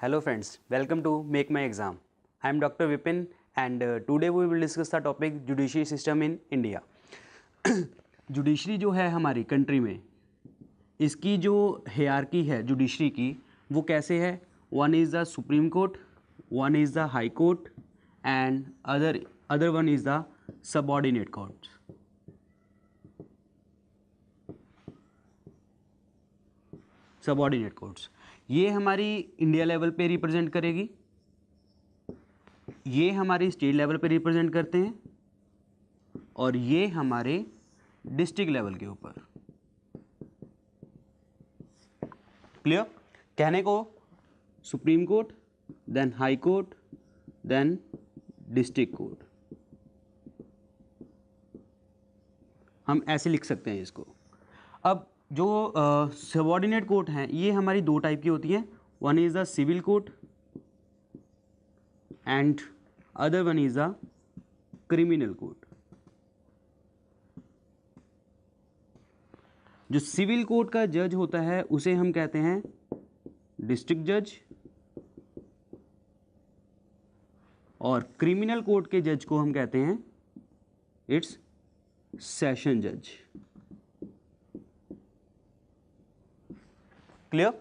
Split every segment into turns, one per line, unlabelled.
Hello friends, welcome to Make My Exam. I am Dr. Vipin and today we will discuss the topic judiciary system in India. Judiciary जो है हमारी country में, इसकी जो hierarchy है judiciary की वो कैसे है? One is the supreme court, one is the high court and other one is the subordinate court. Subordinate courts ये हमारी इंडिया लेवल पे रिप्रेजेंट करेगी, ये हमारी स्टेट लेवल पे रिप्रेजेंट करते हैं और ये हमारे डिस्ट्रिक्ट लेवल के ऊपर. क्लियर? कहने को Supreme Court, then high court, then district court. हम ऐसे लिख सकते हैं इसको. अब जो सबऑर्डिनेट कोर्ट हैं ये हमारी दो टाइप की होती हैं. One is the civil court and other one is the criminal court. जो सिविल कोर्ट का जज होता है उसे हम कहते हैं डिस्ट्रिक्ट जज और क्रिमिनल कोर्ट के जज को हम कहते हैं इट्स सेशन जज. क्लियर?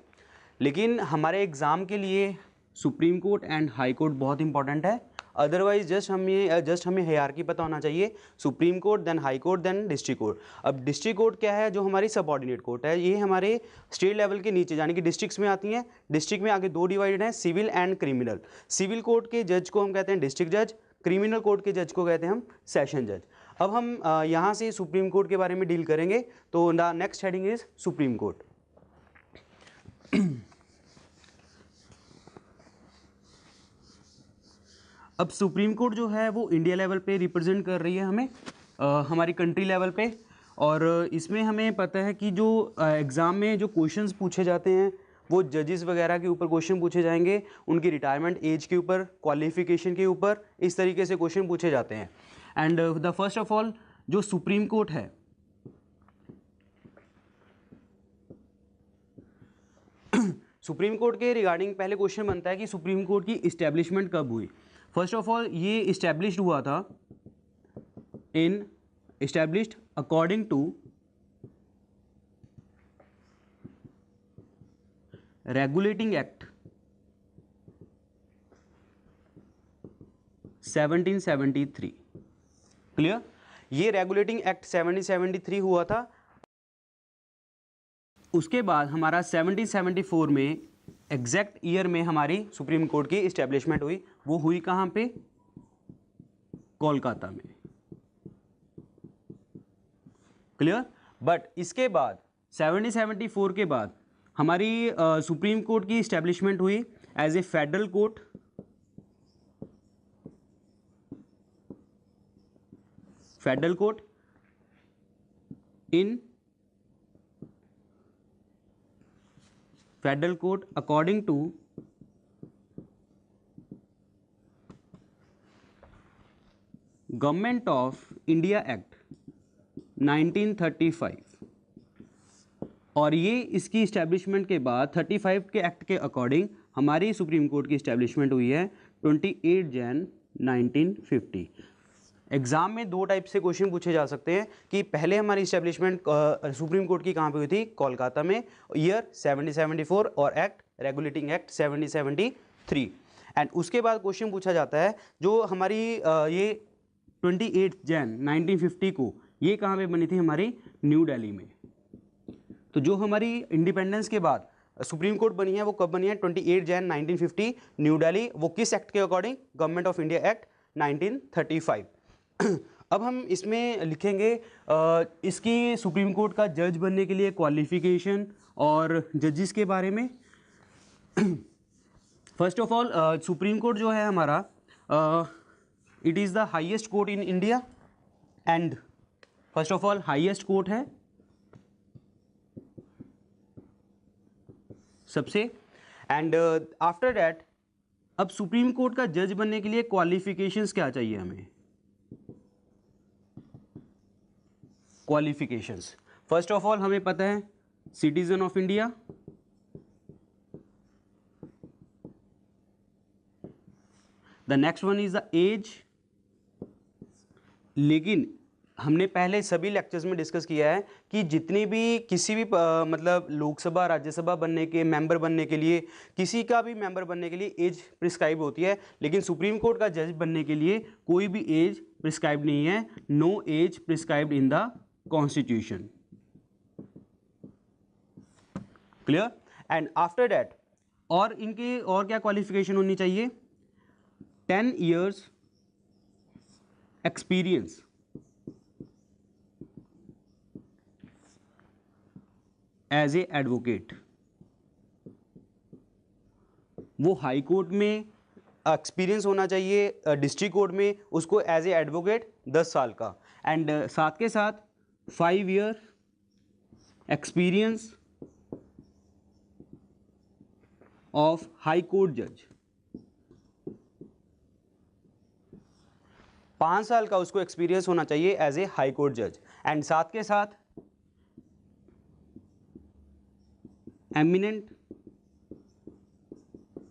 लेकिन हमारे एग्ज़ाम के लिए Supreme Court and High Court बहुत इंपॉर्टेंट है. अदरवाइज जस्ट हमें हायरार्की पता होना चाहिए. Supreme Court, then high court, then district court. अब डिस्ट्रिक्ट कोर्ट क्या है? जो हमारी सबऑर्डिनेट कोर्ट है, ये हमारे स्टेट लेवल के नीचे यानी कि डिस्ट्रिक्ट्स में आती हैं. डिस्ट्रिक्ट में आगे दो डिवाइडेड हैं, civil and criminal. Civil court के जज को हम कहते हैं डिस्ट्रिक्ट जज, क्रिमिनल कोर्ट के जज को कहते हैं हम सेशन जज. अब हम यहाँ से सुप्रीम कोर्ट के बारे में डील करेंगे. तो the next heading is supreme court. अब सुप्रीम कोर्ट जो है वो इंडिया लेवल पे रिप्रेजेंट कर रही है हमें, हमारी कंट्री लेवल पे. और इसमें हमें पता है कि जो एग्ज़ाम में जो क्वेश्चंस पूछे जाते हैं वो जजेस वगैरह के ऊपर क्वेश्चन पूछे जाएंगे, उनकी रिटायरमेंट एज के ऊपर, क्वालिफिकेशन के ऊपर, इस तरीके से क्वेश्चन पूछे जाते हैं. And the first of all जो सुप्रीम कोर्ट है, सुप्रीम कोर्ट के रिगार्डिंग पहले क्वेश्चन बनता है कि सुप्रीम कोर्ट की इस्टेब्लिशमेंट कब हुई. फर्स्ट ऑफ ऑल ये इस्टेब्लिश्ड हुआ था established according to Regulating Act 1773. Clear? ये रेगुलेटिंग एक्ट 1773 हुआ था. उसके बाद हमारा 1774 में एग्जैक्ट ईयर में हमारी सुप्रीम कोर्ट की इस्टेब्लिशमेंट हुई. वो हुई कहाँ पे? कोलकाता में. क्लियर? बट इसके बाद 1774 के बाद हमारी सुप्रीम कोर्ट की इस्टेब्लिशमेंट हुई as a federal court. Federal court in federal court according to government of India act 1935. और ये इसकी इस्टेब्लिशमेंट के बाद 35 के एक्ट के अकॉर्डिंग हमारी सुप्रीम कोर्ट की इस्टेब्लिशमेंट हुई है 28 जन 1950. एग्जाम में दो टाइप से क्वेश्चन पूछे जा सकते हैं कि पहले हमारी इस्टेब्लिशमेंट सुप्रीम कोर्ट की कहाँ पे हुई थी? कोलकाता में, ईयर 1774 और एक्ट रेगुलेटिंग एक्ट 1773. एंड उसके बाद क्वेश्चन पूछा जाता है जो हमारी ये 28 जन 1950 को ये कहाँ पे बनी थी? हमारी न्यू दिल्ली में. तो जो हमारी इंडिपेंडेंस के बाद सुप्रीम कोर्ट बनी है वो कब बनी है? 28 जन 1950 न्यू दिल्ली. वो किस एक्ट के according? Government of India act 1935. अब हम इसमें लिखेंगे इसकी सुप्रीम कोर्ट का जज बनने के लिए क्वालिफिकेशन और जजेस के बारे में. First of all supreme court जो है हमारा it is the highest court in India and first of all highest court है सबसे. एंड आफ्टर दैट अब सुप्रीम कोर्ट का जज बनने के लिए क्वालिफिकेशंस क्या चाहिए हमें? क्वालिफिकेशंस फर्स्ट ऑफ ऑल हमें पता है citizen of India, the next one is the age. लेकिन हमने पहले सभी लेक्चर्स में डिस्कस किया है कि जितनी भी किसी भी मतलब लोकसभा राज्यसभा बनने के मेंबर बनने के लिए, किसी का भी मेंबर बनने के लिए एज प्रिस्क्राइब होती है, लेकिन सुप्रीम कोर्ट का जज बनने के लिए कोई भी एज प्रिस्क्राइब नहीं है। No age prescribed in the constitution. Clear? And after that और इनके और क्या क्वालिफिकेशन होनी चाहिए? 10 years experience as a advocate. वो हाई कोर्ट में एक्सपीरियंस होना चाहिए, डिस्ट्रिक्ट कोर्ट में उसको एज ए एडवोकेट 10 साल का, एंड साथ के साथ 5 year experience of high court जज। 5 साल का उसको एक्सपीरियंस होना चाहिए एज ए हाई कोर्ट जज, एंड साथ के साथ एमिनेंट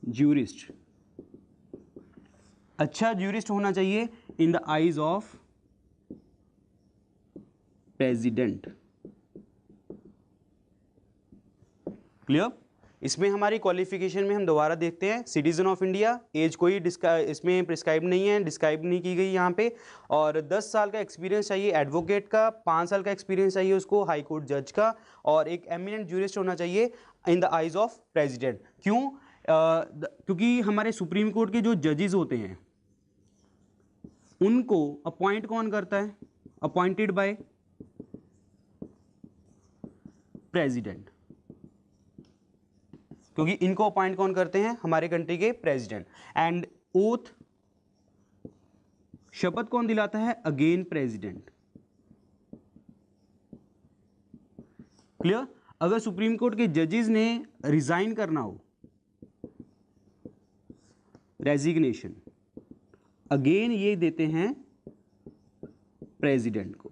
ज्यूरिस्ट, अच्छा ज्यूरिस्ट होना चाहिए in the eyes of president. Clear? इसमें हमारी क्वालिफिकेशन में हम दोबारा देखते हैं, सिटीजन ऑफ इंडिया, एज कोई इसमें प्रिस्क्राइब नहीं है, डिस्क्राइब नहीं की गई यहाँ पे, और 10 साल का एक्सपीरियंस चाहिए एडवोकेट का, 5 साल का एक्सपीरियंस चाहिए उसको हाई कोर्ट जज का, और एक एमिनेंट ज्यूरिस्ट होना चाहिए in the eyes of president. क्यों? क्योंकि हमारे सुप्रीम कोर्ट के जो जजेस होते हैं उनको अपॉइंट कौन करता है? Appointed by president. क्योंकि इनको अपॉइंट कौन करते हैं? हमारे कंट्री के प्रेसिडेंट। एंड ओथ, शपथ कौन दिलाता है? Again president. क्लियर? अगर सुप्रीम कोर्ट के जजेस ने रिजाइन करना हो, रेजिग्नेशन, अगेन ये देते हैं प्रेसिडेंट को।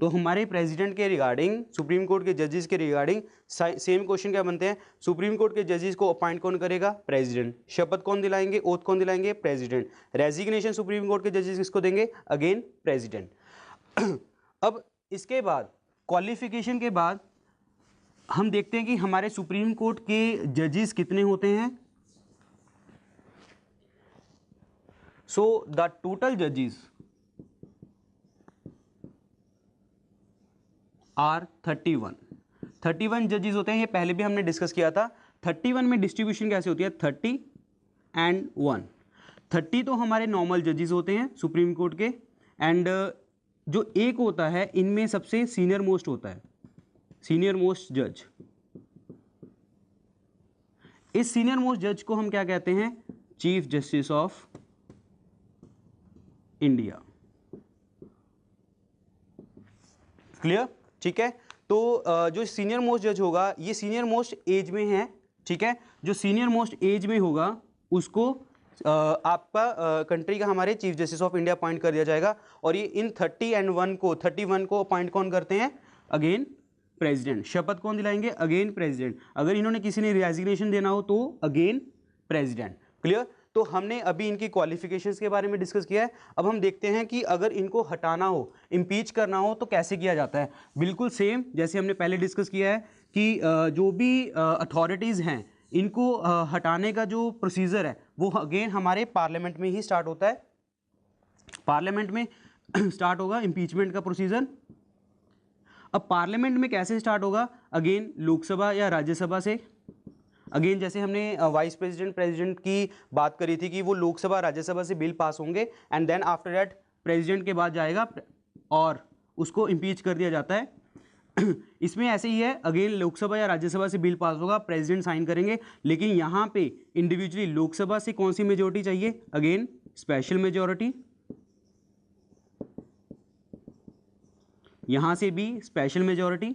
तो हमारे प्रेसिडेंट के रिगार्डिंग, सुप्रीम कोर्ट के जजेस के रिगार्डिंग सेम क्वेश्चन क्या बनते हैं? सुप्रीम कोर्ट के जजेस को अपॉइंट कौन करेगा? प्रेसिडेंट। शपथ कौन दिलाएंगे? ओथ कौन दिलाएंगे? प्रेसिडेंट। रेजिग्नेशन सुप्रीम कोर्ट के जजेस किसको देंगे? Again president. अब इसके बाद क्वालिफिकेशन के बाद हम देखते हैं कि हमारे सुप्रीम कोर्ट के जजेस कितने होते हैं। सो द टोटल जजेस आर 31 जजेस होते हैं। ये पहले भी हमने डिस्कस किया था। 31 में डिस्ट्रीब्यूशन कैसे होती है? 30 एंड 1। 30 तो हमारे नॉर्मल जजेस होते हैं सुप्रीम कोर्ट के, एंड जो एक होता है इनमें सबसे सीनियर मोस्ट होता है, सीनियर मोस्ट जज। इस सीनियर मोस्ट जज को हम क्या कहते हैं? Chief justice of India. Clear? ठीक है। तो जो सीनियर मोस्ट जज होगा, ये सीनियर मोस्ट एज में है, ठीक है। जो सीनियर मोस्ट एज में होगा उसको आपका कंट्री का हमारे chief justice of India appoint कर दिया जाएगा। और ये इन 30 एंड 31 को अपॉइंट कौन करते हैं? Again president. शपथ कौन दिलाएंगे? Again president. अगर इन्होंने किसी ने रेजिग्नेशन देना हो तो अगेन प्रेसिडेंट। क्लियर? तो हमने अभी इनकी क्वालिफिकेशंस के बारे में डिस्कस किया है। अब हम देखते हैं कि अगर इनको हटाना हो, इम्पीच करना हो, तो कैसे किया जाता है। बिल्कुल सेम जैसे हमने पहले डिस्कस किया है कि जो भी अथॉरिटीज़ हैं इनको हटाने का जो प्रोसीजर है वो अगेन हमारे पार्लियामेंट में ही स्टार्ट होता है। पार्लियामेंट में स्टार्ट होगा इम्पीचमेंट का प्रोसीजर। अब पार्लियामेंट में कैसे स्टार्ट होगा? अगेन लोकसभा या राज्यसभा से। अगेन जैसे हमने वाइस प्रेसिडेंट प्रेसिडेंट की बात करी थी कि वो लोकसभा राज्यसभा से बिल पास होंगे, and then after that president के बाद जाएगा और उसको इम्पीच कर दिया जाता है। इसमें ऐसे ही है, अगेन लोकसभा या राज्यसभा से बिल पास होगा, प्रेसिडेंट साइन करेंगे, लेकिन यहाँ पे इंडिविजुअली लोकसभा से कौन सी मेजोरिटी चाहिए? Again special majority. यहाँ से भी स्पेशल मेजोरिटी।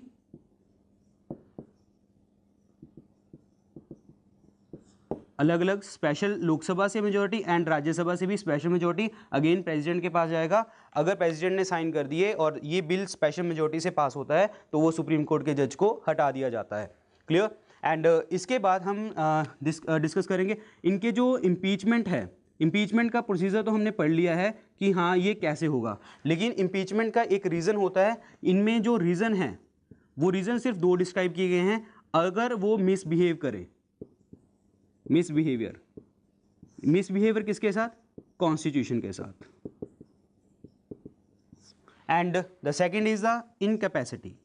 अलग अलग स्पेशल लोकसभा से मेजोरिटी एंड राज्यसभा से भी स्पेशल मेजोरिटी अगेन प्रेसिडेंट के पास जाएगा। अगर प्रेसिडेंट ने साइन कर दिए और ये बिल स्पेशल मेजोरिटी से पास होता है तो वो सुप्रीम कोर्ट के जज को हटा दिया जाता है। क्लियर? एंड इसके बाद हम डिस्कस करेंगे इनके जो इम्पीचमेंट है इम्पीचमेंट का प्रोसीजर तो हमने पढ़ लिया है कि हाँ ये कैसे होगा, लेकिन इम्पीचमेंट का एक रीज़न होता है। इनमें जो रीज़न है वो रीज़न सिर्फ दो डिस्क्राइब किए गए हैं। अगर वो मिसबिहेव करे, मिसबिहेवियर किसके साथ? कॉन्स्टिट्यूशन के साथ। And the second is the incapacity,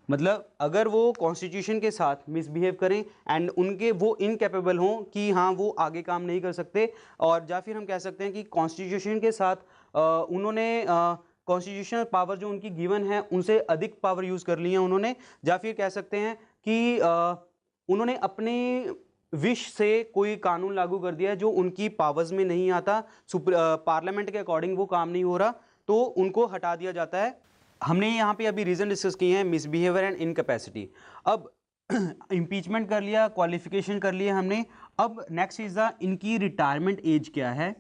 मतलब अगर वो कॉन्स्टिट्यूशन के साथ मिसबिहेव करें एंड उनके वो इनकैपेबल हों कि हाँ वो आगे काम नहीं कर सकते, और या फिर हम कह सकते हैं कि कॉन्स्टिट्यूशन के साथ उन्होंने कॉन्स्टिट्यूशनल पावर जो उनकी गिवन है उनसे अधिक पावर यूज़ कर ली है उन्होंने, या फिर कह सकते हैं कि उन्होंने अपने विश से कोई कानून लागू कर दिया जो उनकी पावर्स में नहीं आता, पार्लियामेंट के अकॉर्डिंग वो काम नहीं हो रहा, तो उनको हटा दिया जाता है। हमने यहाँ पे अभी रीज़न डिस्कस किए हैं, मिसबिहेवियर एंड इनकैपेसिटी। अब इम्पीचमेंट कर लिया, क्वालिफिकेशन कर लिया हमने। अब नेक्स्ट इज द इनकी रिटायरमेंट एज क्या है।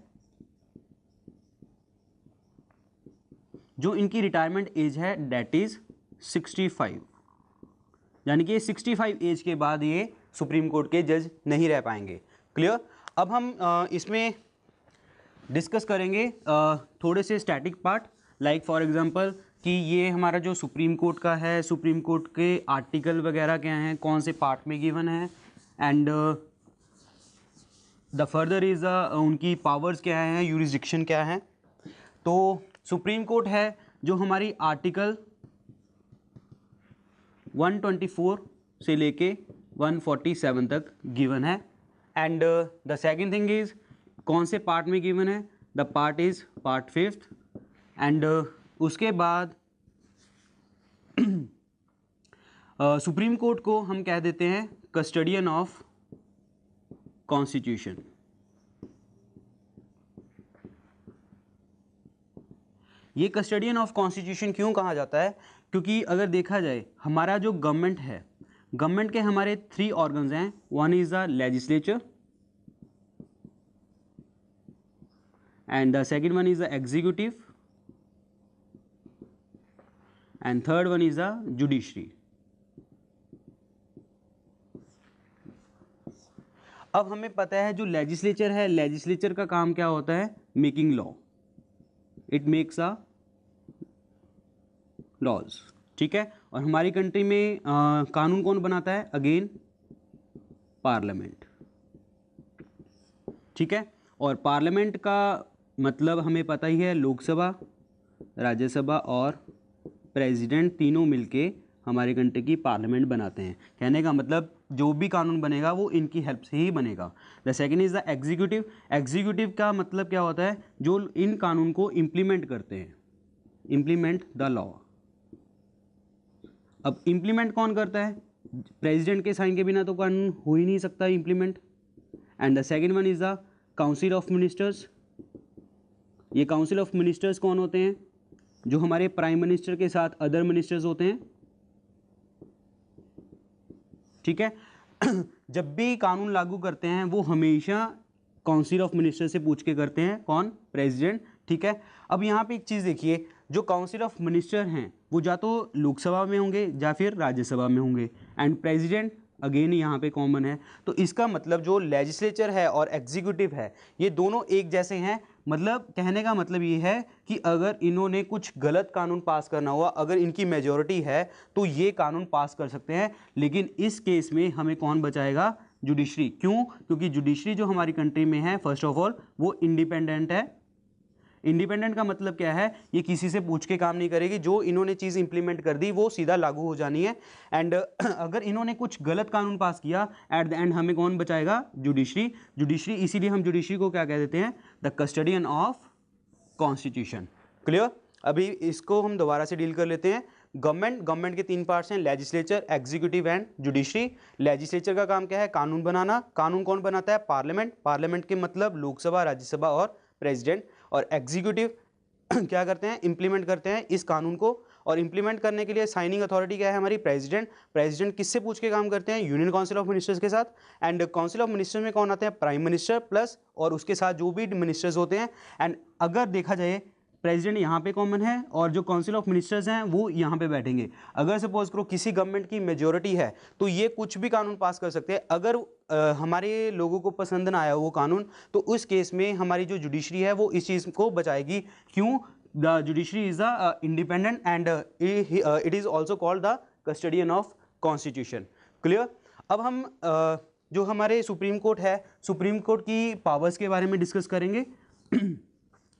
जो इनकी रिटायरमेंट एज है डेट इज 65, यानी कि 65 एज के बाद ये सुप्रीम कोर्ट के जज नहीं रह पाएंगे। क्लियर? अब हम इसमें डिस्कस करेंगे थोड़े से static part, like for example कि ये हमारा जो सुप्रीम कोर्ट का है, सुप्रीम कोर्ट के आर्टिकल वगैरह क्या हैं, कौन से पार्ट में गिवन है, एंड द फर्दर इज उनकी पावर्स क्या हैं, यूरिसडिक्शन क्या है। तो सुप्रीम कोर्ट है जो हमारी आर्टिकल 124 से लेके 147 तक गिवन है। And the second thing is कौन से पार्ट में गिवन है, the part is part 5th। And उसके बाद सुप्रीम कोर्ट को हम कह देते हैं कस्टडियन ऑफ कॉन्स्टिट्यूशन। ये कस्टडियन ऑफ कॉन्स्टिट्यूशन क्यों कहा जाता है? क्योंकि अगर देखा जाए हमारा जो गवर्नमेंट है, गवर्नमेंट के हमारे 3 ऑर्गन्स हैं। One is the legislature, and the second one is the executive, and third one is the judiciary. अब हमें पता है जो लेजिस्लेचर है, लेजिस्लेचर का काम क्या होता है? Making law, it makes a laws. ठीक है, और हमारी कंट्री में कानून कौन बनाता है? Again parliament. ठीक है, और पार्लियामेंट का मतलब हमें पता ही है, लोकसभा, राज्यसभा और प्रेसिडेंट तीनों मिलके हमारी कंट्री की पार्लियामेंट बनाते हैं। कहने का मतलब जो भी कानून बनेगा वो इनकी हेल्प से ही बनेगा। The second is the executive. Executive का मतलब क्या होता है? जो इन कानून को इम्प्लीमेंट करते हैं, इम्प्लीमेंट द लॉ। अब इम्प्लीमेंट कौन करता है? प्रेसिडेंट के साइन के बिना तो कानून हो ही नहीं सकता implement. And the second one is the council of ministers. ये काउंसिल ऑफ मिनिस्टर्स कौन होते हैं? जो हमारे प्राइम मिनिस्टर के साथ अदर मिनिस्टर्स होते हैं। ठीक है, जब भी कानून लागू करते हैं वो हमेशा काउंसिल ऑफ मिनिस्टर से पूछ के करते हैं। कौन? प्रेसिडेंट। ठीक है, अब यहाँ पे एक चीज़ देखिए, जो काउंसिल ऑफ मिनिस्टर हैं वो या तो लोकसभा में होंगे या फिर राज्यसभा में होंगे, एंड प्रेसिडेंट अगेन यहाँ पे कॉमन है। तो इसका मतलब जो लेजिस्लेचर है और एग्जीक्यूटिव है ये दोनों एक जैसे हैं। मतलब कहने का मतलब ये है कि अगर इन्होंने कुछ गलत कानून पास करना हुआ, अगर इनकी मेजॉरिटी है तो ये कानून पास कर सकते हैं। लेकिन इस केस में हमें कौन बचाएगा? जुडिशरी। क्यों? क्योंकि जुडिशरी जो हमारी कंट्री में है, फर्स्ट ऑफ ऑल वो इंडिपेंडेंट है। इंडिपेंडेंट का मतलब क्या है? ये किसी से पूछ के काम नहीं करेगी, जो इन्होंने चीज़ इंप्लीमेंट कर दी वो सीधा लागू हो जानी है। एंड अगर इन्होंने कुछ गलत कानून पास किया, एट द एंड हमें कौन बचाएगा? जुडिशरी। जुडिशरी, इसीलिए हम जुडिशरी को क्या कह देते हैं? The custodian of constitution. Clear? अभी इसको हम दोबारा से डील कर लेते हैं। गवर्नमेंट के 3 पार्ट्स हैं, legislature, executive and judiciary. Legislature का काम क्या है? कानून बनाना। कानून कौन बनाता है? पार्लियामेंट। पार्लियामेंट के मतलब लोकसभा, राज्यसभा और प्रेसिडेंट। और एग्जीक्यूटिव क्या करते हैं? इंप्लीमेंट करते हैं इस कानून को। और इंप्लीमेंट करने के लिए साइनिंग अथॉरिटी क्या है? हमारी प्रेसिडेंट। प्रेसिडेंट किससे पूछ के काम करते हैं? यूनियन काउंसिल ऑफ मिनिस्टर्स के साथ। एंड काउंसिल ऑफ मिनिस्टर में कौन आते हैं? प्राइम मिनिस्टर प्लस और उसके साथ जो भी मिनिस्टर्स होते हैं। एंड अगर देखा जाए प्रेसिडेंट यहाँ पे कॉमन है और जो काउंसिल ऑफ मिनिस्टर्स हैं वो यहाँ पे बैठेंगे। अगर सपोज करो किसी गवर्नमेंट की मेजॉरिटी है तो ये कुछ भी कानून पास कर सकते हैं। अगर हमारे लोगों को पसंद ना आया वो कानून, तो उस केस में हमारी जो जुडिशरी है वो इस चीज़ को बचाएगी। क्यों? The judiciary is the independent and it is also called the custodian of constitution. Clear? अब हम जो हमारे सुप्रीम कोर्ट है, सुप्रीम कोर्ट की पावर्स के बारे में डिस्कस करेंगे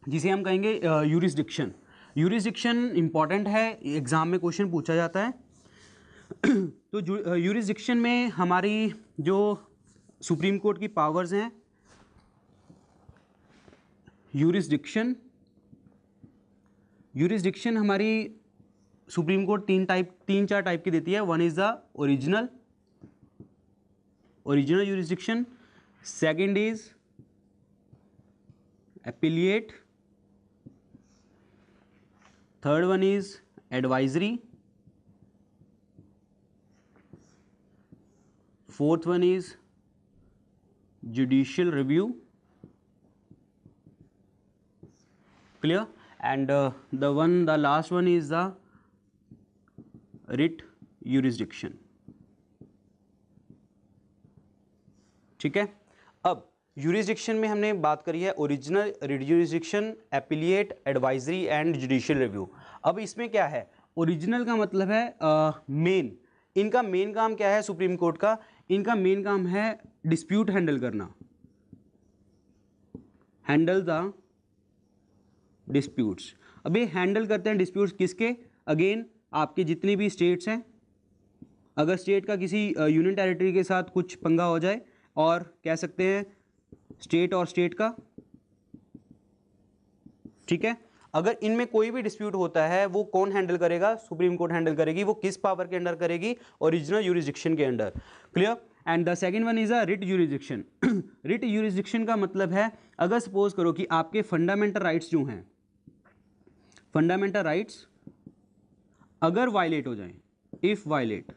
जिसे हम कहेंगे यूरिसडिक्शन। यूरिसडिक्शन इंपॉर्टेंट है, एग्जाम में क्वेश्चन पूछा जाता है। तो यूरिसडिक्शन में हमारी जो सुप्रीम कोर्ट की पावर्स हैं, यूरिसडिक्शन हमारी सुप्रीम कोर्ट तीन चार टाइप की देती है। One is the original jurisdiction, second is appellate, third one is advisory, fourth one is judicial review. Clear? And the last one is the writ jurisdiction. ठीक है, अब यूरिसडिक्शन में हमने बात करी है original, writ jurisdiction, appellate, advisory and judicial review. अब इसमें क्या है? ओरिजिनल का मतलब है मेन, इनका मेन काम क्या है सुप्रीम कोर्ट का? इनका मेन काम है डिस्प्यूट हैंडल करना, हैंडल द डिस्प्यूट्स। अब ये हैंडल करते हैं डिस्प्यूट्स किसके? अगेन आपके जितनी भी स्टेट्स हैं, अगर स्टेट का किसी यूनियन टेरिटरी के साथ कुछ पंगा हो जाए, और कह सकते हैं स्टेट और स्टेट का, ठीक है, अगर इनमें कोई भी डिस्प्यूट होता है वो कौन हैंडल करेगा? सुप्रीम कोर्ट हैंडल करेगी। वो किस पावर के अंडर करेगी? ओरिजिनल यूरिसडिक्शन के under. Clear? And the second one is a writ jurisdiction. Writ jurisdiction का मतलब है, अगर सपोज करो कि आपके फंडामेंटल राइट्स जो हैं, फंडामेंटल राइट्स अगर वायलेट हो जाएं, इफ वायलेट,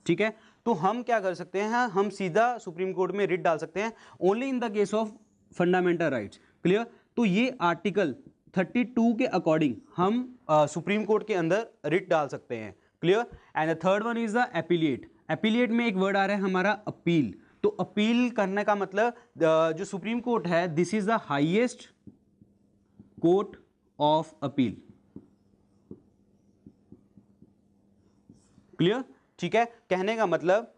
ठीक है, तो हम क्या कर सकते हैं? हम सीधा सुप्रीम कोर्ट में रिट डाल सकते हैं, only in the case of fundamental rights. Clear? तो ये आर्टिकल 32 के अकॉर्डिंग हम सुप्रीम कोर्ट के अंदर रिट डाल सकते हैं। Clear? And the third one is the appellate. Appellate में एक वर्ड आ रहा है हमारा अपील। तो अपील करने का मतलब जो सुप्रीम कोर्ट है, this is the highest court of appeal. Clear? ठीक है, कहने का मतलब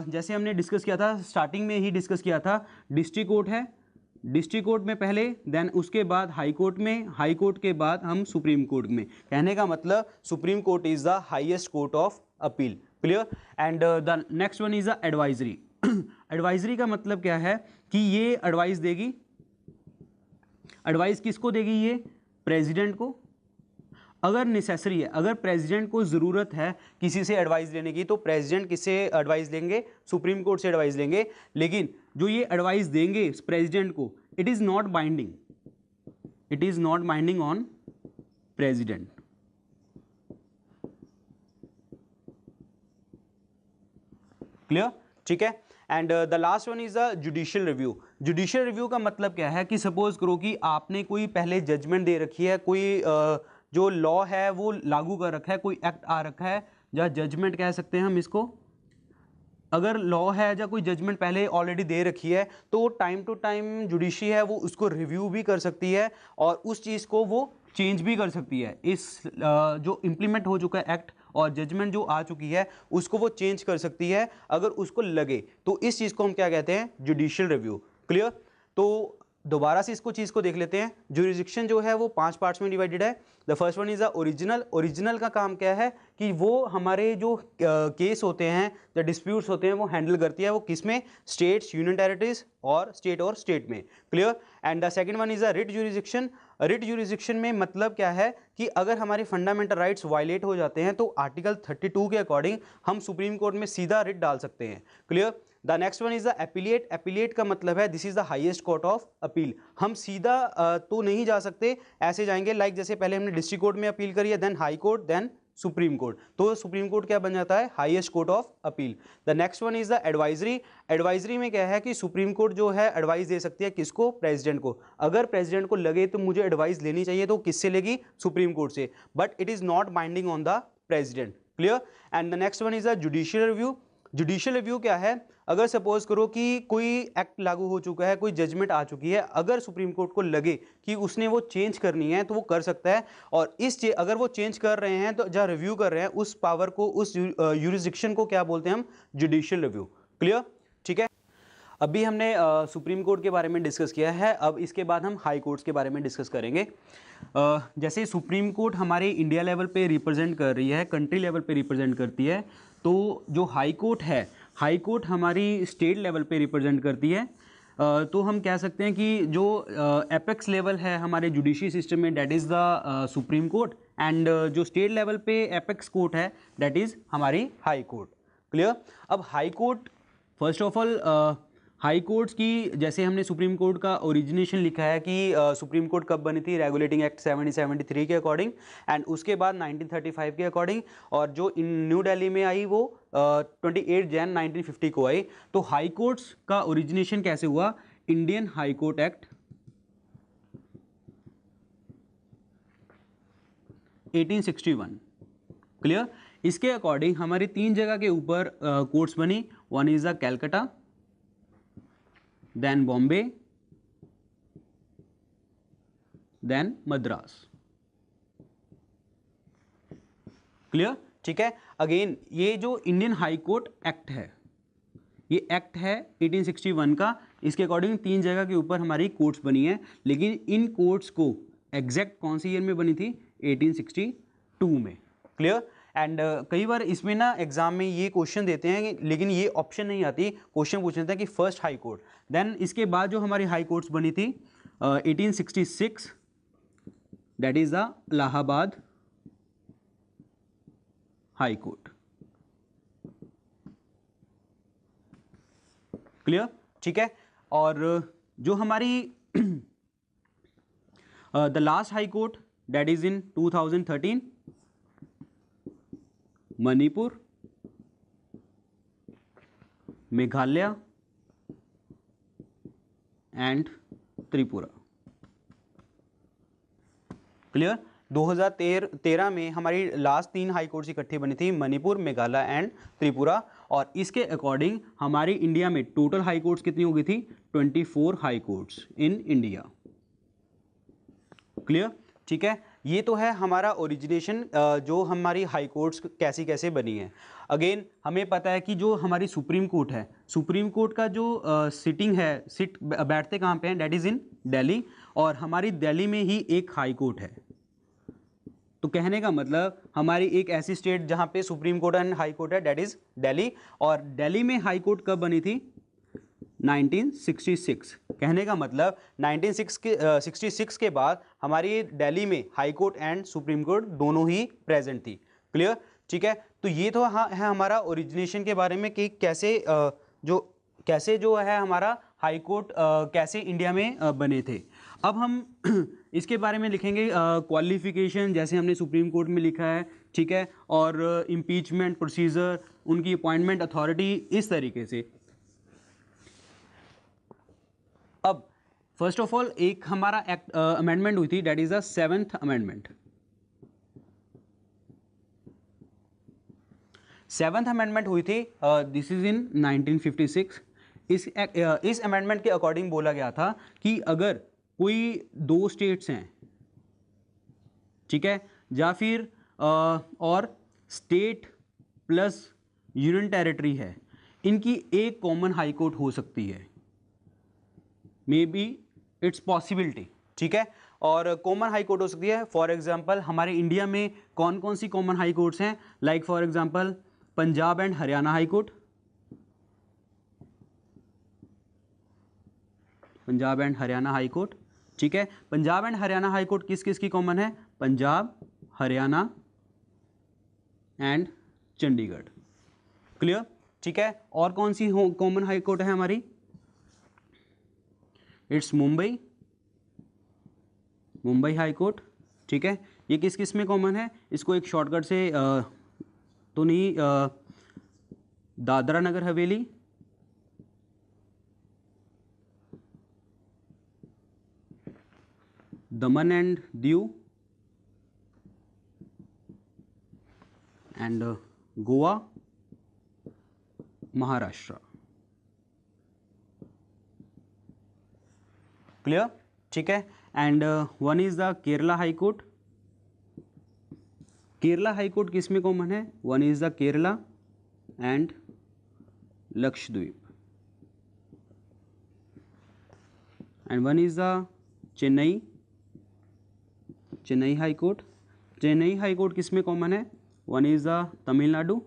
जैसे हमने डिस्कस किया था, स्टार्टिंग में ही डिस्कस किया था, डिस्ट्रिक्ट कोर्ट है, डिस्ट्रिक्ट कोर्ट में पहले, देन उसके बाद हाई कोर्ट में, हाई कोर्ट के बाद हम सुप्रीम कोर्ट में। कहने का मतलब supreme court is the highest court of appeal. Clear? And the next one is the advisory. Advisory का मतलब क्या है कि ये एडवाइस देगी। एडवाइस किसको देगी? ये प्रेसिडेंट को। अगर नेसेसरी है, अगर प्रेसिडेंट को ज़रूरत है किसी से एडवाइस लेने की, तो प्रेसिडेंट किससे एडवाइस लेंगे? सुप्रीम कोर्ट से एडवाइस लेंगे। लेकिन जो ये एडवाइस देंगे प्रेसिडेंट को, it is not binding, it is not binding on president. Clear? ठीक है, and the last one is the judicial review. Judicial review का मतलब क्या है कि सपोज करो कि आपने कोई पहले जजमेंट दे रखी है, कोई जो लॉ है वो लागू कर रखा है, कोई एक्ट आ रखा है, या जजमेंट कह सकते हैं हम इसको। अगर लॉ है या कोई जजमेंट पहले ऑलरेडी दे रखी है, तो टाइम टू टाइम जुडिशरी है वो उसको रिव्यू भी कर सकती है और उस चीज़ को वो चेंज भी कर सकती है। इस जो इम्प्लीमेंट हो चुका है एक्ट और जजमेंट जो आ चुकी है उसको वो चेंज कर सकती है अगर उसको लगे। तो इस चीज़ को हम क्या कहते हैं? Judicial review. क्लियर? तो दोबारा से इसको चीज़ को देख लेते हैं। जुरिडिक्शन जो है वो 5 पार्ट्स में डिवाइडेड है। The first one is the original. Original का काम क्या है कि वो हमारे जो केस होते हैं, जो डिस्प्यूट्स होते हैं, वो हैंडल करती है। वो किस में? स्टेट्स, यूनियन टेरिटरीज और स्टेट में। Clear? And the second one is the writ jurisdiction. Writ jurisdiction में मतलब क्या है कि अगर हमारे फंडामेंटल राइट्स वायलेट हो जाते हैं तो आर्टिकल 32 के अकॉर्डिंग हम सुप्रीम कोर्ट में सीधा रिट डाल सकते हैं। Clear? The next one is the appellate. Appellate का मतलब है this is the highest court of appeal. हम सीधा तो नहीं जा सकते, ऐसे जाएंगे लाइक जैसे पहले हमने डिस्ट्रिक्ट कोर्ट में अपील करी है, then high court, then supreme court. तो सुप्रीम कोर्ट क्या बन जाता है? Highest court of appeal. The next one is the advisory. Advisory में क्या है कि सुप्रीम कोर्ट जो है एडवाइस दे सकती है किसको? प्रेसिडेंट को। अगर प्रेसिडेंट को लगे तो मुझे एडवाइस लेनी चाहिए तो किससे लेगी? सुप्रीम कोर्ट से, but it is not binding on the president. Clear? And the next one is the judicial review. Judicial review क्या है? अगर सपोज करो कि कोई एक्ट लागू हो चुका है, कोई जजमेंट आ चुकी है, अगर सुप्रीम कोर्ट को लगे कि उसने वो चेंज करनी है तो वो कर सकता है। और अगर वो चेंज कर रहे हैं तो जहाँ रिव्यू कर रहे हैं उस पावर को, उस यूरिसडिक्शन को क्या बोलते हैं हम? Judicial review. क्लियर? ठीक है। अभी हमने सुप्रीम कोर्ट के बारे में डिस्कस किया है, अब इसके बाद हम हाई कोर्ट्स के बारे में डिस्कस करेंगे। जैसे सुप्रीम कोर्ट हमारे इंडिया लेवल पे रिप्रेजेंट कर रही है, कंट्री लेवल पे रिप्रेजेंट करती है, तो जो हाई कोर्ट है, हाई कोर्ट हमारी स्टेट लेवल पे रिप्रेजेंट करती है। तो हम कह सकते हैं कि जो एपेक्स लेवल है हमारे जुडिशरी सिस्टम में, that is the supreme Court, and जो स्टेट लेवल पे एपेक्स कोर्ट है दैट इज़ हमारी हाई कोर्ट। क्लियर? अब high court, first of all high courts की, जैसे हमने सुप्रीम कोर्ट का ओरिजिनेशन लिखा है कि सुप्रीम कोर्ट कब बनी थी? रेगुलेटिंग एक्ट 1773 के अकॉर्डिंग, एंड उसके बाद 1935 के अकॉर्डिंग, और जो इन न्यू दिल्ली में आई वो 28 जैन 1950 को आई। तो हाई कोर्ट्स का ओरिजिनेशन कैसे हुआ? Indian high court act 1861। Clear? इसके अकॉर्डिंग हमारी 3 जगह के ऊपर कोर्ट्स बनी। One is the Calcutta, then Bombay, then Madras। Clear? ठीक है। अगेन ये जो इंडियन हाई कोर्ट एक्ट है, ये एक्ट है 1861 का, इसके अकॉर्डिंग 3 जगह के ऊपर हमारी कोर्ट्स बनी है। लेकिन इन कोर्ट्स को एग्जैक्ट कौन सी ईयर में बनी थी? 1862 में। क्लियर? एंड कई बार इसमें ना एग्जाम में ये क्वेश्चन देते हैं, लेकिन ये ऑप्शन नहीं आती, क्वेश्चन पूछ लेते हैं कि फर्स्ट हाई कोर्ट। देन इसके बाद जो हमारी हाई कोर्ट्स बनी थी 1866, that is the Allahabad high court. Clear? ठीक है। और जो हमारी the last high court that is in 2013, Manipur, Meghalaya and Tripura. Clear? 2013 में हमारी लास्ट 3 हाई कोर्ट्स इकट्ठी बनी थी, मणिपुर, मेघालय एंड त्रिपुरा। और इसके अकॉर्डिंग हमारी इंडिया में टोटल हाई कोर्ट्स कितनी हो गई थी? 24 high courts in India. Clear? ठीक है। ये तो है हमारा ओरिजिनेशन, जो हमारी हाई कोर्ट्स कैसी कैसे बनी है। अगेन हमें पता है कि जो हमारी सुप्रीम कोर्ट है, सुप्रीम कोर्ट का जो सिटिंग है, बैठते कहाँ पे हैं? That is in Delhi. और हमारी दिल्ली में ही एक हाई कोर्ट है। तो कहने का मतलब हमारी एक ऐसी स्टेट जहाँ पे supreme Court and High court है, दैट इज दिल्ली। और दिल्ली में हाई कोर्ट कब बनी थी? 1966। कहने का मतलब 1966 के बाद हमारी दिल्ली में high court and supreme court दोनों ही प्रेजेंट थी। क्लियर? ठीक है। तो ये तो हाँ है हमारा ओरिजिनेशन के बारे में कि कैसे जो है हमारा हाई कोर्ट कैसे इंडिया में बने थे। अब हम इसके बारे में लिखेंगे क्वालिफिकेशन, जैसे हमने सुप्रीम कोर्ट में लिखा है। ठीक है। और इम्पीचमेंट प्रोसीजर, उनकी अपॉइंटमेंट अथॉरिटी, इस तरीके से। अब फर्स्ट ऑफ ऑल एक हमारा एक्ट अमेंडमेंट हुई थी, that is the 7th amendment. 7th amendment हुई थी, दिस इज इन 1956। इस अमेंडमेंट के अकॉर्डिंग बोला गया था कि अगर कोई 2 स्टेट्स हैं, ठीक है, या फिर और स्टेट प्लस यूनियन टेरिटरी है, इनकी एक कॉमन हाई कोर्ट हो सकती है। May be it's possibility. ठीक है। और कॉमन हाई कोर्ट हो सकती है। फॉर एग्जांपल हमारे इंडिया में कौन कौन सी कॉमन हाई कोर्ट्स हैं? Like for example Punjab and Haryana high court, Punjab and Haryana high court. ठीक है। Punjab and Haryana high court किस किस की कॉमन है? पंजाब, हरियाणा एंड चंडीगढ़। क्लियर? ठीक है। और कौन सी कॉमन हाई कोर्ट है हमारी? It's Mumbai, Mumbai high court. ठीक है। ये किस किस में कॉमन है? इसको एक शॉर्टकट से तो नहीं, दादरा नगर हवेली, दमन and Diu and Goa Maharashtra. Clear, ठीक है। And one is the Kerala high court. Kerala high court किस में कॉमन है? One is the Kerala and Lakshadweep, and one is the Chennai, Chennai high court. Chennai high court किस में कॉमन है? One is the Tamil Nadu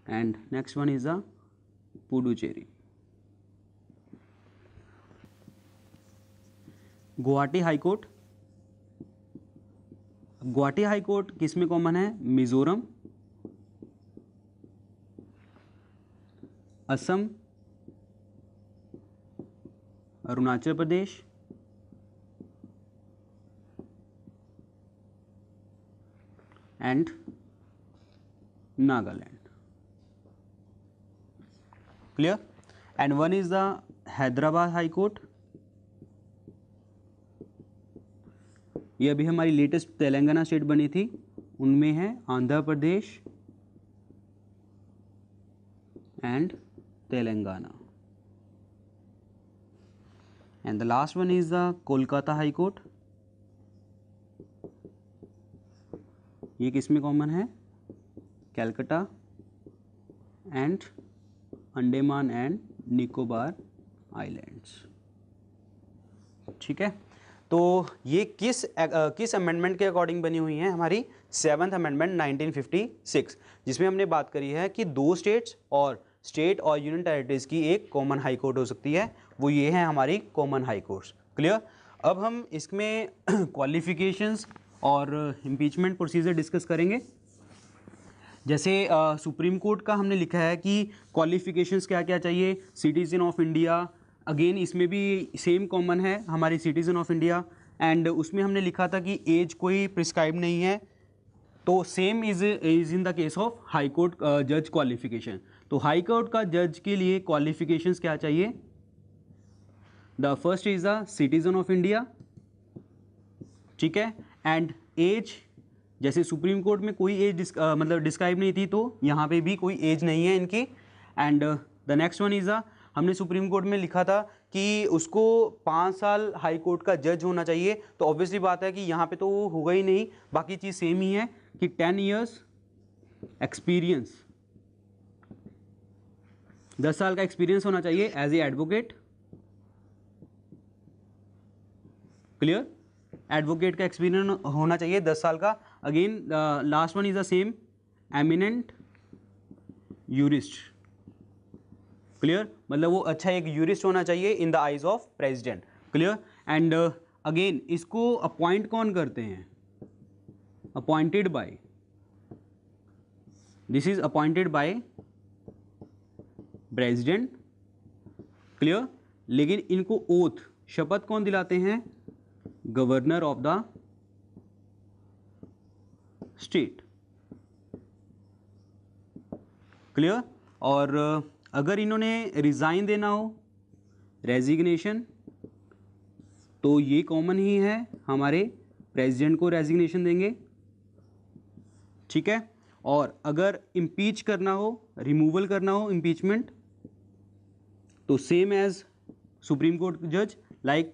and next one is the Puducherry. Guwahati high court, Guwahati high court किस में common है? Mizoram, Assam, Arunachal Pradesh and Nagaland. Clear. And one is the Hyderabad high court, ये अभी हमारी latest Telangana state बनी थी, उनमें है Andhra Pradesh and Telangana. And the last one is the Kolkata high court, ये किस में कॉमन है? Calcutta and Andaman and Nicobar islands. ठीक है, तो ये किस अमेंडमेंट के अकॉर्डिंग बनी हुई है? हमारी 7th अमेंडमेंट 1956, जिसमें हमने बात करी है कि दो स्टेट्स और यूनियन टेरिटरीज की एक कॉमन हाई कोर्ट हो सकती है, वो ये है हमारी कॉमन हाई कोर्ट्स। क्लियर। अब हम इसमें क्वालिफिकेशंस और इम्पीचमेंट प्रोसीजर डिस्कस करेंगे। जैसे सुप्रीम कोर्ट का हमने लिखा है कि क्वालिफिकेशंस क्या क्या चाहिए। सिटीजन ऑफ इंडिया, अगेन इसमें भी सेम कॉमन है हमारी सिटीजन ऑफ इंडिया, एंड उसमें हमने लिखा था कि एज कोई प्रिस्क्राइब नहीं है, तो same is in the case of high court जज क्वालिफिकेशन। तो हाई कोर्ट का जज के लिए क्वालिफिकेशंस क्या चाहिए? The first is the citizen of India, ठीक है, एंड एज, जैसे सुप्रीम कोर्ट में कोई एज मतलब डिस्क्राइब नहीं थी, तो यहाँ पे भी कोई एज नहीं है इनकी। And the next one is हमने सुप्रीम कोर्ट में लिखा था कि उसको 5 साल हाई कोर्ट का जज होना चाहिए, तो ऑब्वियसली बात है कि यहाँ पे तो वो होगा ही नहीं, बाकी चीज़ सेम ही है कि 10 years एक्सपीरियंस, 10 साल का एक्सपीरियंस होना चाहिए as a advocate. Clear, advocate का एक्सपीरियंस होना चाहिए 10 साल का। Again last one is the same, eminent jurist. Clear, मतलब वो अच्छा एक यूरिस्ट होना चाहिए in the eyes of president. Clear. And again इसको अपॉइंट कौन करते हैं? Appointed by, this is appointed by president. Clear, लेकिन इनको ओथ, शपथ कौन दिलाते हैं? Governor of the state. Clear. और अगर इन्होंने रिजाइन देना हो, रेजिग्नेशन, तो ये कॉमन ही है, हमारे प्रेसिडेंट को रेजिग्नेशन देंगे। ठीक है। और अगर इम्पीच करना हो, रिमूवल करना हो, इम्पीचमेंट, तो सेम एज सुप्रीम कोर्ट जज, लाइक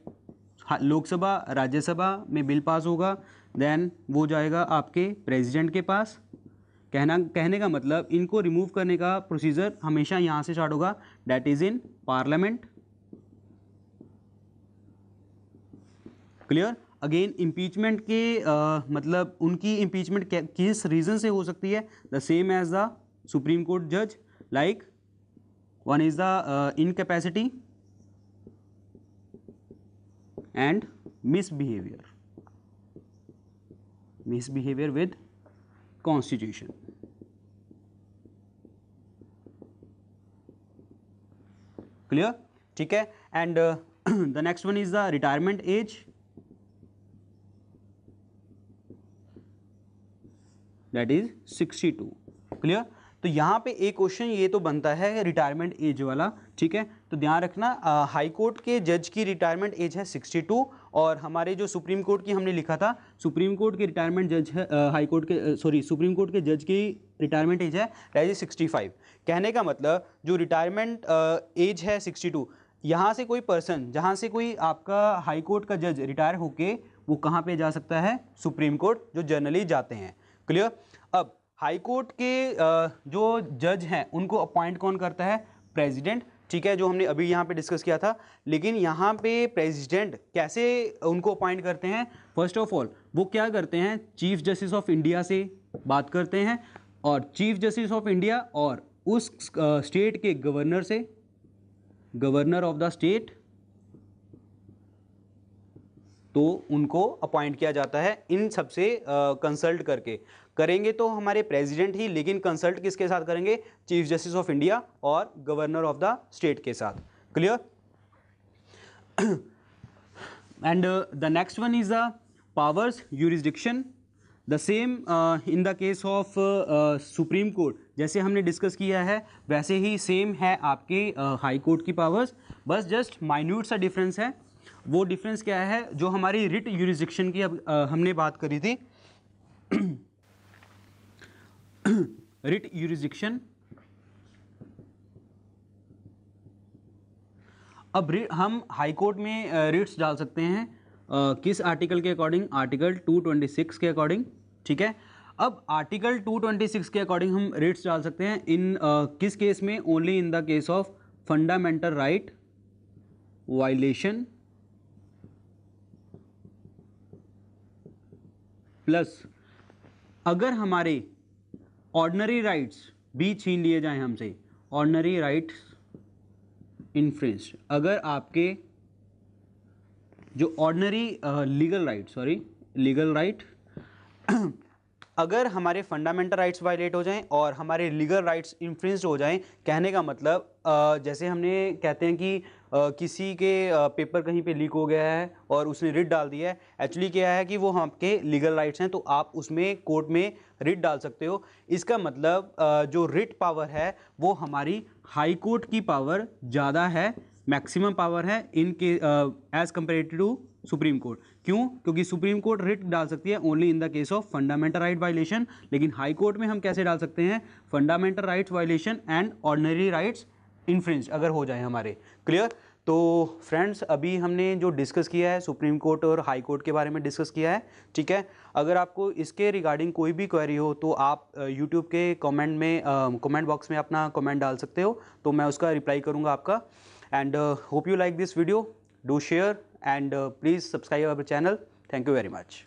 लोकसभा राज्यसभा में बिल पास होगा, देन वो जाएगा आपके प्रेसिडेंट के पास। कहने का मतलब इनको रिमूव करने का प्रोसीजर हमेशा यहाँ से स्टार्ट होगा, that is in parliament. Clear. Again impeachment के मतलब उनकी इम्पीचमेंट किस रीजन से हो सकती है? The same as the supreme court जज, like one is the incapacity and misbehaviour with constitution. Clear, ठीक है। And the next one is the retirement age, that is 62। Clear. तो यहां पे एक क्वेश्चन ये तो बनता है रिटायरमेंट एज वाला, ठीक है। तो तो ध्यान रखना हाई कोर्ट के जज की रिटायरमेंट एज है 62 और हमारे जो सुप्रीम कोर्ट की हमने लिखा था सुप्रीम कोर्ट की रिटायरमेंट जज है हाई कोर्ट के सुप्रीम कोर्ट के जज की रिटायरमेंट एज है 65। कहने का मतलब जो रिटायरमेंट एज है 62, यहाँ से कोई पर्सन, जहाँ से कोई आपका हाई कोर्ट का जज रिटायर होके वो कहाँ पे जा सकता है, सुप्रीम कोर्ट, जो जनरली जाते हैं। क्लियर। अब हाई कोर्ट के जो जज हैं उनको अपॉइंट कौन करता है, प्रेसिडेंट, ठीक है, जो हमने अभी यहाँ पे डिस्कस किया था। लेकिन यहाँ पे प्रेसिडेंट कैसे उनको अपॉइंट करते हैं, फर्स्ट ऑफ ऑल वो क्या करते हैं, चीफ जस्टिस ऑफ इंडिया से बात करते हैं और चीफ जस्टिस ऑफ इंडिया और उस स्टेट के गवर्नर से, गवर्नर ऑफ द स्टेट, तो उनको अपॉइंट किया जाता है। इन सबसे कंसल्ट करके करेंगे तो हमारे प्रेसिडेंट ही, लेकिन कंसल्ट किसके साथ करेंगे, चीफ जस्टिस ऑफ इंडिया और गवर्नर ऑफ द स्टेट के साथ। Clear. And the next one is the powers jurisdiction, the same in the case of supreme court, जैसे हमने डिस्कस किया है वैसे ही सेम है आपके हाई कोर्ट की पावर्स, बस जस्ट माइन्यूट सा डिफरेंस है। वो डिफरेंस क्या है, जो हमारी रिट यूरिसडिक्शन की अब हमने बात करी थी रिट यूरिसडिक्शन, अब हम हाई कोर्ट में रिट्स डाल सकते हैं किस आर्टिकल के अकॉर्डिंग, आर्टिकल 226 के अकॉर्डिंग, ठीक है। अब आर्टिकल 226 के अकॉर्डिंग हम रिट्स डाल सकते हैं इन किस केस में, only in the case of fundamental right violation plus अगर हमारे ऑर्डिनरी राइट्स भी छीन लिए जाएं हमसे, ऑर्डिनरी राइट्स इन्फ्रिंज्ड, अगर आपके जो ordinary legal right, sorry legal right अगर हमारे फंडामेंटल राइट्स वायलेट हो जाएं और हमारे लीगल राइट्स इन्फ्रिंज्ड हो जाएं, कहने का मतलब जैसे हमने कहते हैं कि किसी के पेपर कहीं पे लीक हो गया है और उसने रिट डाल दिया है, एक्चुअली क्या है कि वो आपके लीगल राइट्स हैं, तो आप उसमें कोर्ट में रिट डाल सकते हो। इसका मतलब जो रिट पावर है वो हमारी हाई कोर्ट की पावर ज़्यादा है, मैक्सिमम पावर है इन के as comparative to supreme court. क्यों? क्योंकि सुप्रीम कोर्ट रिट डाल सकती है only in the case of fundamental right violation, लेकिन हाई कोर्ट में हम कैसे डाल सकते हैं, fundamental rights violation and ordinary rights infringe अगर हो जाए हमारे। क्लियर। तो फ्रेंड्स अभी हमने जो डिस्कस किया है सुप्रीम कोर्ट और हाई कोर्ट के बारे में डिस्कस किया है, ठीक है। अगर आपको इसके रिगार्डिंग कोई भी क्वेरी हो तो आप यूट्यूब के कमेंट में कमेंट बॉक्स में अपना कमेंट डाल सकते हो, तो मैं उसका रिप्लाई करूँगा आपका। And hope you like this video. Do share and please subscribe our channel. Thank you very much.